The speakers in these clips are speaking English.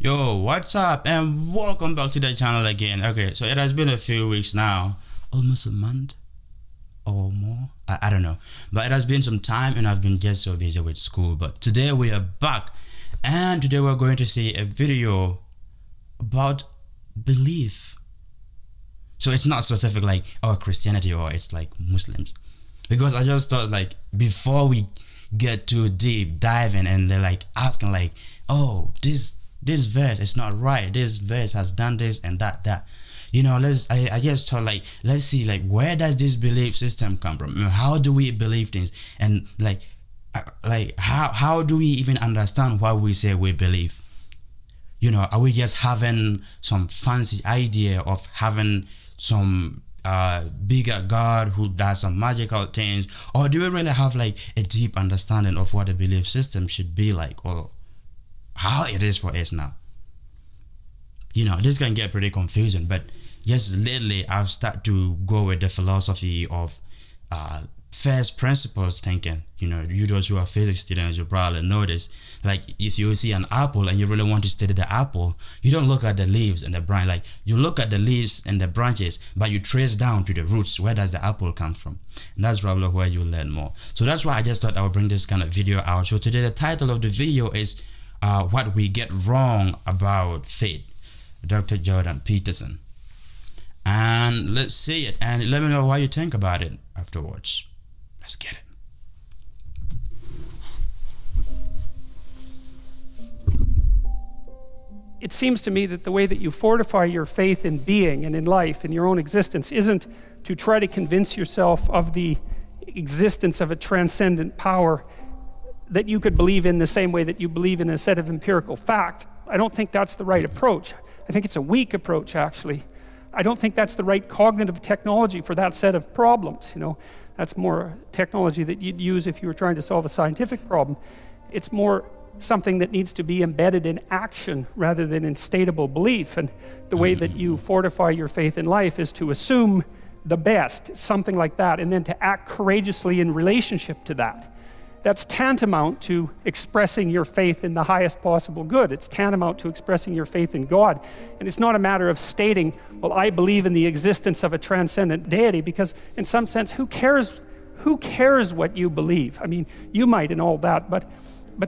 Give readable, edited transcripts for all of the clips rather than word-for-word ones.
Yo, what's up? And welcome back to the channel again. Okay, so it has been a few weeks now, almost a month or more. I don't know, but it has been some time and I've been just so busy with school. But today we are back, and today we're going to see a video about belief. So it's not specific like Christianity or it's like Muslims, because I just thought like before we get too deep diving and they're like asking like, oh, this verse is not right, this verse has done this and that, you know, I just thought like, let's see like where does this belief system come from? How do we believe things? And like how do we even understand what we say we believe? You know, are we just having some fancy idea of having some bigger God who does some magical things, or do we really have like a deep understanding of what a belief system should be like, or how it is for us now? You know, this can get pretty confusing, but just lately I've started to go with the philosophy of first principles thinking. You know, you those who are physics students, you probably know this. Like if you see an apple and you really want to study the apple, you don't look at the leaves and the branch. Like you look at the leaves and the branches, but you trace down to the roots. Where does the apple come from? And that's probably where you learn more. So that's why I just thought I would bring this kind of video out. So today the title of the video is what we get wrong about faith, Dr. Jordan Peterson. And let's see it, and let me know what you think about it afterwards. Let's get it. It seems to me that the way that you fortify your faith in being and in life, in your own existence, isn't to try to convince yourself of the existence of a transcendent power that you could believe in the same way that you believe in a set of empirical facts. I don't think that's the right approach. I think it's a weak approach, actually. I don't think that's the right cognitive technology for that set of problems. You know, that's more technology that you'd use if you were trying to solve a scientific problem. It's more something that needs to be embedded in action rather than in stateable belief. And the way that you fortify your faith in life is to assume the best, something like that, and then to act courageously in relationship to that. That's tantamount to expressing your faith in the highest possible good. It's tantamount to expressing your faith in God. And it's not a matter of stating, well, I believe in the existence of a transcendent deity, because in some sense, who cares what you believe? I mean, you might and all that, but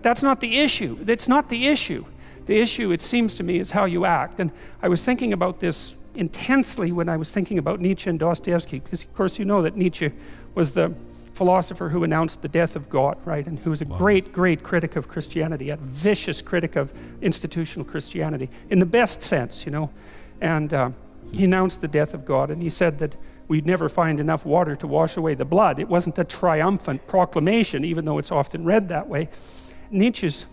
that's not the issue. That's not the issue. The issue, it seems to me, is how you act. And I was thinking about this intensely when I was thinking about Nietzsche and Dostoevsky, because of course you know that Nietzsche was the philosopher who announced the death of God, right? And who was a great critic of Christianity, a vicious critic of institutional Christianity, in the best sense, you know. And he announced the death of God, and he said that we'd never find enough water to wash away the blood. It wasn't a triumphant proclamation, even though it's often read that way. Nietzsche's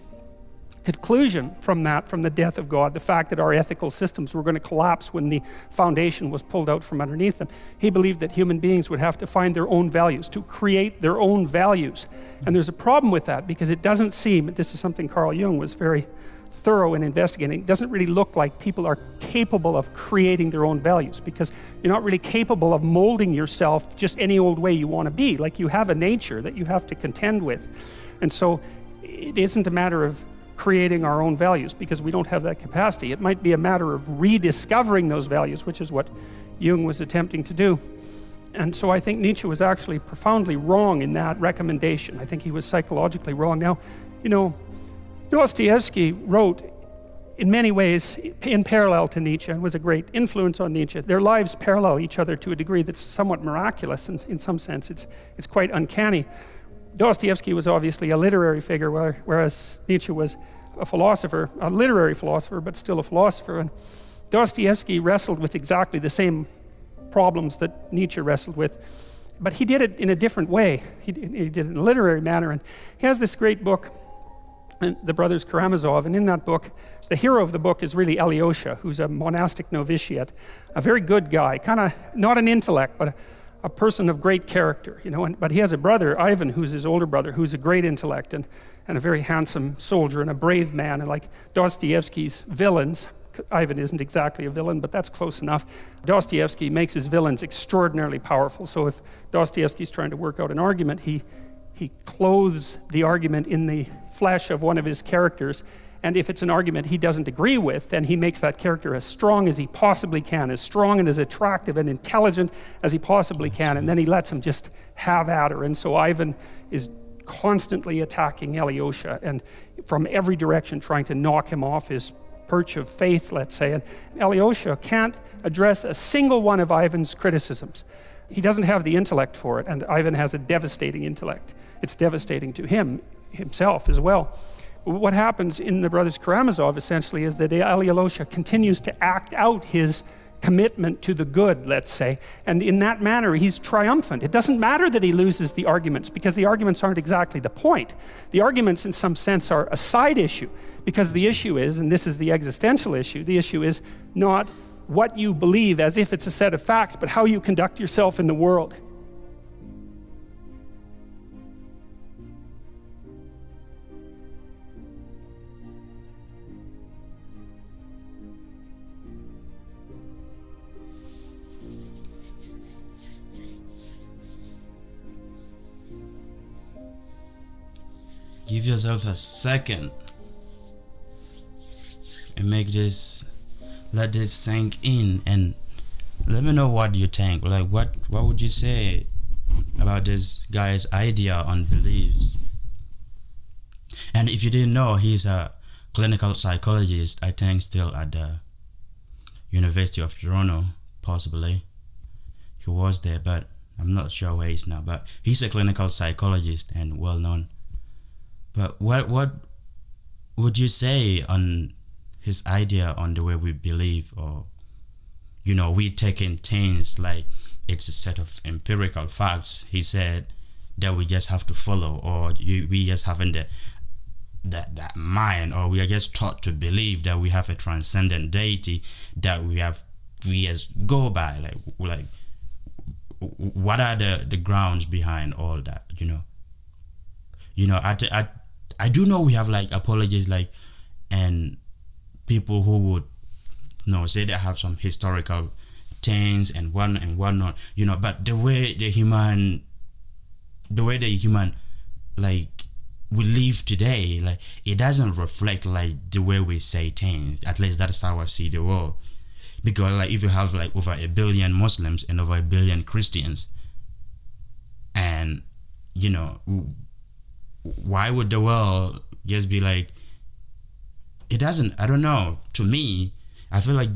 conclusion from the death of God, the fact that our ethical systems were going to collapse when the foundation was pulled out from underneath them, he believed that human beings would have to find their own values, to create their own values. And there's a problem with that, because it doesn't seem, this is something Carl Jung was very thorough in investigating, it doesn't really look like people are capable of creating their own values, because you're not really capable of molding yourself just any old way you want to be. Like, you have a nature that you have to contend with. And so it isn't a matter of creating our own values, because we don't have that capacity. It might be a matter of rediscovering those values, which is what Jung was attempting to do. And so I think Nietzsche was actually profoundly wrong in that recommendation. I think he was psychologically wrong. Now, you know, Dostoevsky wrote in many ways in parallel to Nietzsche and was a great influence on Nietzsche. Their lives parallel each other to a degree that's somewhat miraculous, and in some sense it's quite uncanny. Dostoevsky was obviously a literary figure, whereas Nietzsche was a philosopher, a literary philosopher, but still a philosopher. And Dostoevsky wrestled with exactly the same problems that Nietzsche wrestled with, but he did it in a different way. He did it in a literary manner. And he has this great book, The Brothers Karamazov, and in that book, the hero of the book is really Alyosha, who's a monastic novitiate, a very good guy, kind of not an intellect, but a person of great character, you know. But he has a brother, Ivan, who's his older brother, who's a great intellect and a very handsome soldier and a brave man. And like Dostoevsky's villains, Ivan isn't exactly a villain, but that's close enough. Dostoevsky makes his villains extraordinarily powerful. So if Dostoevsky's trying to work out an argument, he clothes the argument in the flesh of one of his characters and if it's an argument he doesn't agree with, then he makes that character as strong as he possibly can, as strong and as attractive and intelligent as he possibly can, and then he lets him just have at her. And so Ivan is constantly attacking Alyosha, and from every direction trying to knock him off his perch of faith, let's say. And Alyosha can't address a single one of Ivan's criticisms. He doesn't have the intellect for it, and Ivan has a devastating intellect. It's devastating to himself as well. What happens in the Brothers Karamazov essentially is that Alyosha continues to act out his commitment to the good, let's say, and in that manner he's triumphant. It doesn't matter that he loses the arguments, because the arguments aren't exactly the point. The arguments in some sense are a side issue, because the issue is, and this is the existential issue, the issue is not what you believe as if it's a set of facts, but how you conduct yourself in the world. Give yourself a second and let this sink in, and let me know what you think. Like, what would you say about this guy's idea on beliefs? And if you didn't know, he's a clinical psychologist, I think still at the University of Toronto, possibly. He was there, but I'm not sure where he is now. But he's a clinical psychologist and well known. But what would you say on his idea on the way we believe, or we taking things like it's a set of empirical facts? He said that we just have to follow, or we just having that mind, or we are just taught to believe that we have a transcendent deity that we just go by. Like what are the grounds behind all that? I do know we have like apologists, and people who would say they have some historical things and whatnot, but the way the human like we live today, like it doesn't reflect like the way we say things. At least that's how I see the world. Because like if you have like over 1 billion Muslims and over 1 billion Christians, and why would the world just be like, it doesn't, I don't know, to me, I feel like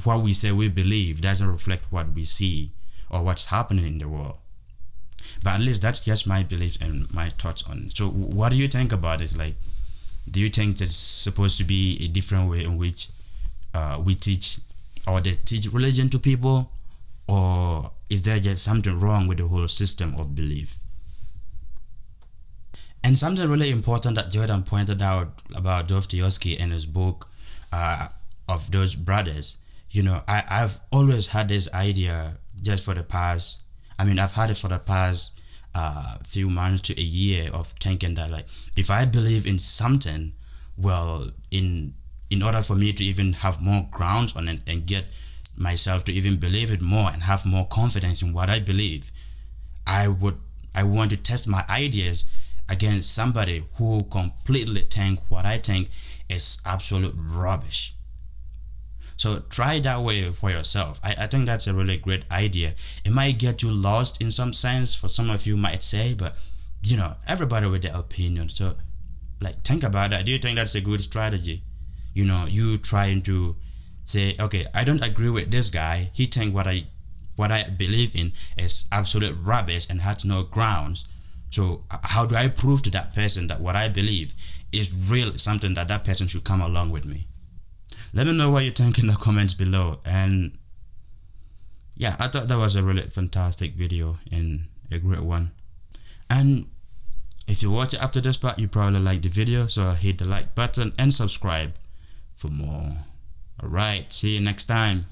what we say we believe doesn't reflect what we see or what's happening in the world. But at least that's just my beliefs and my thoughts on it. So what do you think about it? Like, do you think there's supposed to be a different way in which we teach, or they teach religion to people, or is there just something wrong with the whole system of belief? And something really important that Jordan pointed out about Dostoevsky in his book of those brothers, I've always had this idea just for the past, I've had it for the past few months to a year of thinking that like, if I believe in something, well, in order for me to even have more grounds on it and get myself to even believe it more and have more confidence in what I believe, I want to test my ideas against somebody who completely think what I think is absolute rubbish. So try that way for yourself. I think that's a really great idea. It might get you lost in some sense, for some of you might say, but everybody with their opinion. So like, think about that. Do you think that's a good strategy? You trying to say, okay, I don't agree with this guy. He think what I believe in is absolute rubbish and has no grounds. So how do I prove to that person that what I believe is real, something that person should come along with me? Let me know what you think in the comments below. And yeah, I thought that was a really fantastic video and a great one. And if you watch it up to this part, you probably like the video, so hit the like button and subscribe for more. Alright, see you next time.